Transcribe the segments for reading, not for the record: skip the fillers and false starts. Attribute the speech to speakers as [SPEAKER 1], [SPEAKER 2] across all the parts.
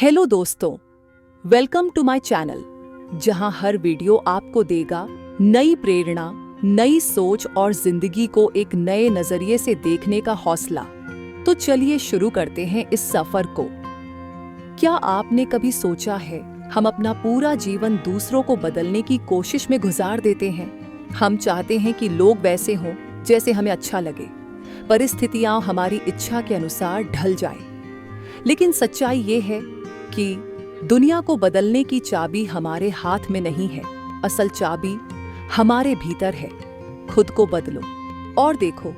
[SPEAKER 1] Hello दोस्तों, welcome to my channel, जहां हर video आपको देगा नई प्रेरणा, नई सोच और जिंदगी को एक नए नजरिए से देखने का हौसला। तो चलिए शुरू करते हैं इस सफर को। क्या आपने कभी सोचा है, हम अपना पूरा जीवन दूसरों को बदलने की कोशिश में गुजार देते हैं। हम चाहते हैं कि लोग वैसे हों जैसे हमें अच्छा लगे, परिस्थितियां हमारी इच्छा के अनुसार ढल जाए। लेकिन सच्चाई ये है कि दुनिया को बदलने की चाबी हमारे हाथ में नहीं है। असल चाबी हमारे भीतर है। खुद को बदलो और देखो,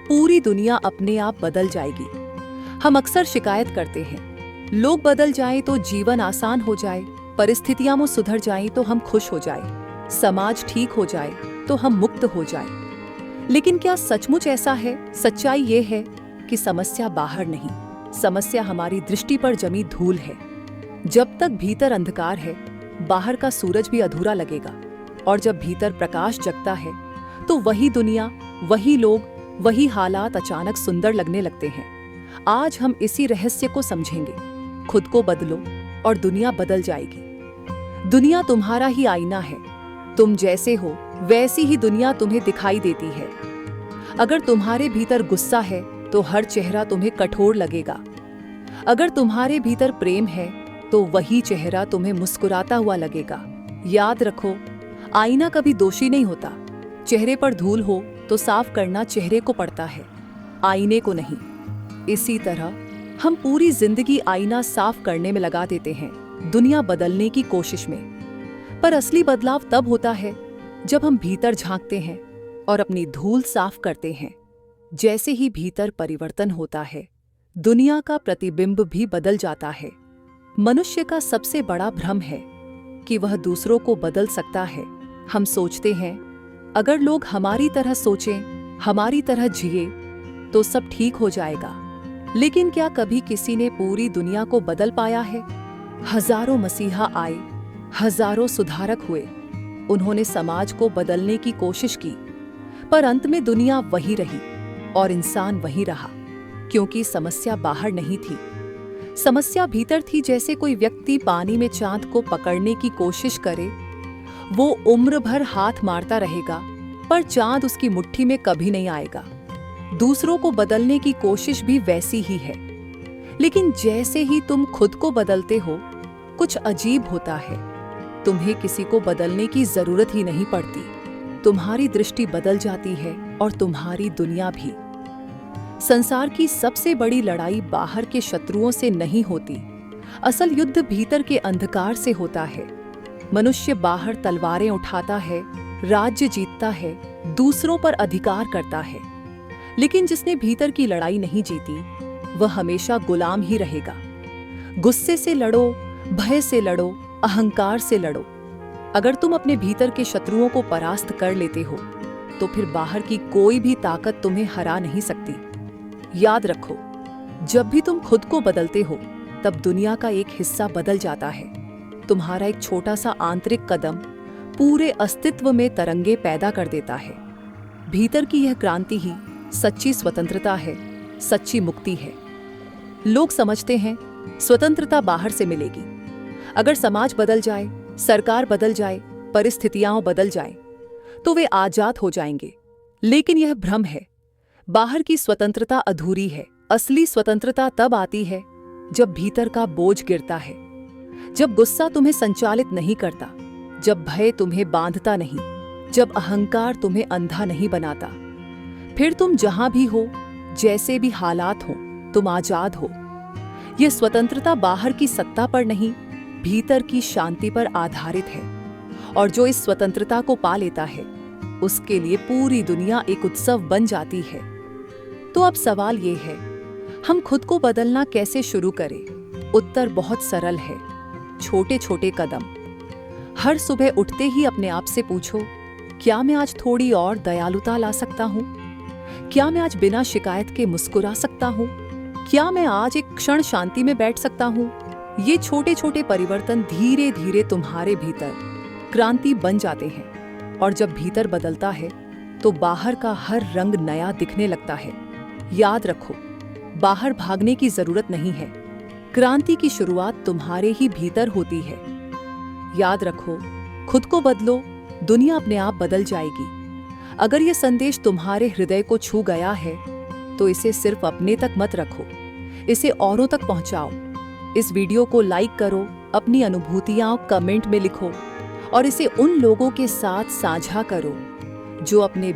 [SPEAKER 1] पूरी दुनिया अपने आप बदल जाएगी। हम अक्सर शिकायत करते हैं, लोग बदल जाएं तो जीवन आसान हो जाए, परिस्थितियां वो सुधर जाएं तो हम खुश हो जाए, समाज ठीक हो जाए तो हम मुक्त हो जाए। लेकिन क्या सचमुच ऐसा है? सच्चाई ये है कि समस्या बाहर नहीं, समस्या हमारी दृष्टि पर जमी धूल है। जब तक भीतर अंधकार है, बाहर का सूरज भी अधूरा लगेगा, और जब भीतर प्रकाश जगता है तो वही दुनिया, वही लोग, वही हालात अचानक सुंदर लगने लगते हैं। आज हम इसी रहस्य को समझेंगे। खुद को बदलो और दुनिया बदल जाएगी। दुनिया तुम्हारा ही आईना है। तुम जैसे हो वैसी ही दुनिया तुम्हें दिखाई देती है। अगर तुम्हारे भीतर गुस्सा है तो हर चेहरा तुम्हें कठोर लगेगा। अगर तुम्हारे भीतर प्रेम है तो वही चेहरा तुम्हें मुस्कुराता हुआ लगेगा। याद रखो, आईना कभी दोषी नहीं होता। चेहरे पर धूल हो तो साफ करना चेहरे को पड़ता है, आईने को नहीं। इसी तरह हम पूरी जिंदगी आईना साफ करने में लगा देते हैं, दुनिया बदलने की कोशिश में। पर असली बदलाव तब होता है जब हम भीतर झांकते हैं और अपनी धूल साफ करते हैं। जैसे ही भीतर परिवर्तन होता है, दुनिया का प्रतिबिंब भी बदल जाता है। मनुष्य का सबसे बड़ा भ्रम है कि वह दूसरों को बदल सकता है। हम सोचते हैं, अगर लोग हमारी तरह सोचें, हमारी तरह जिए तो सब ठीक हो जाएगा। लेकिन क्या कभी किसी ने पूरी दुनिया को बदल पाया है? हजारों मसीहा आए, हजारों सुधारक हुए, उन्होंने समाज को बदलने की कोशिश की, पर अंत में दुनिया वही रही और इंसान वही रहा। क्योंकि समस्या बाहर नहीं थी, समस्या भीतर थी। जैसे कोई व्यक्ति पानी में चांद को पकड़ने की कोशिश करे, वो उम्र भर हाथ मारता रहेगा पर चांद उसकी मुट्ठी में कभी नहीं आएगा। दूसरों को बदलने की कोशिश भी वैसी ही है। लेकिन जैसे ही तुम खुद को बदलते हो, कुछ अजीब होता है। तुम्हें किसी को बदलने की जरूरत ही नहीं पड़ती। तुम्हारी दृष्टि बदल जाती है और तुम्हारी दुनिया भी। संसार की सबसे बड़ी लड़ाई बाहर के शत्रुओं से नहीं होती, असल युद्ध भीतर के अंधकार से होता है। मनुष्य बाहर तलवारें उठाता है, राज्य जीतता है, दूसरों पर अधिकार करता है। लेकिन जिसने भीतर की लड़ाई नहीं जीती, वह हमेशा गुलाम ही रहेगा। गुस्से से लड़ो, भय से लड़ो, अहंकार से लड़ो। अगर तुम अपने भीतर के शत्रुओं को परास्त कर लेते हो, तो फिर बाहर की कोई भी ताकत तुम्हें हरा नहीं सकती। याद रखो, जब भी तुम खुद को बदलते हो, तब दुनिया का एक हिस्सा बदल जाता है। तुम्हारा एक छोटा सा आंतरिक कदम पूरे अस्तित्व में तरंगे पैदा कर देता है। भीतर की यह क्रांति ही सच्ची स्वतंत्रता है, सच्ची मुक्ति है। लोग समझते हैं स्वतंत्रता बाहर से मिलेगी। अगर समाज बदल जाए, सरकार बदल जाए, परिस्थितियां बदल जाए, तो वे आजाद हो जाएंगे। लेकिन यह भ्रम है। बाहर की स्वतंत्रता अधूरी है। असली स्वतंत्रता तब आती है जब भीतर का बोझ गिरता है, जब गुस्सा तुम्हें संचालित नहीं करता, जब भय तुम्हें बांधता नहीं, जब अहंकार तुम्हें अंधा नहीं बनाता। फिर तुम जहां भी हो, जैसे भी हालात हो, तुम आजाद हो। यह स्वतंत्रता बाहर की सत्ता पर नहीं, भीतर की शांति पर आधारित है। और जो इस स्वतंत्रता को पा लेता है, उसके लिए पूरी दुनिया एक उत्सव बन जाती है। तो अब सवाल ये है, हम खुद को बदलना कैसे शुरू करें? उत्तर बहुत सरल है, छोटे छोटे कदम। हर सुबह उठते ही अपने आप से पूछो, क्या मैं आज थोड़ी और दयालुता ला सकता हूँ? क्या मैं आज बिना शिकायत के मुस्कुरा सकता हूँ? क्या मैं आज एक क्षण शांति में बैठ सकता हूँ? ये छोटे छोटे परिवर्तन धीरे धीरे तुम्हारे भीतर क्रांति बन जाते हैं। और जब भीतर बदलता है तो बाहर का हर रंग नया दिखने लगता है। याद रखो, बाहर भागने की जरूरत नहीं है, क्रांति की शुरुआत तुम्हारे ही भीतर होती है। याद रखो, खुद को बदलो, दुनिया अपने आप बदल जाएगी। अगर ये संदेश तुम्हारे हृदय को छू गया है तो इसे सिर्फ अपने तक मत रखो, इसे औरों तक पहुंचाओ। इस वीडियो को लाइक करो, अपनी अनुभूतियां कमेंट में लिखो और इसे उन लोगों के साथ साझा करो जो अपने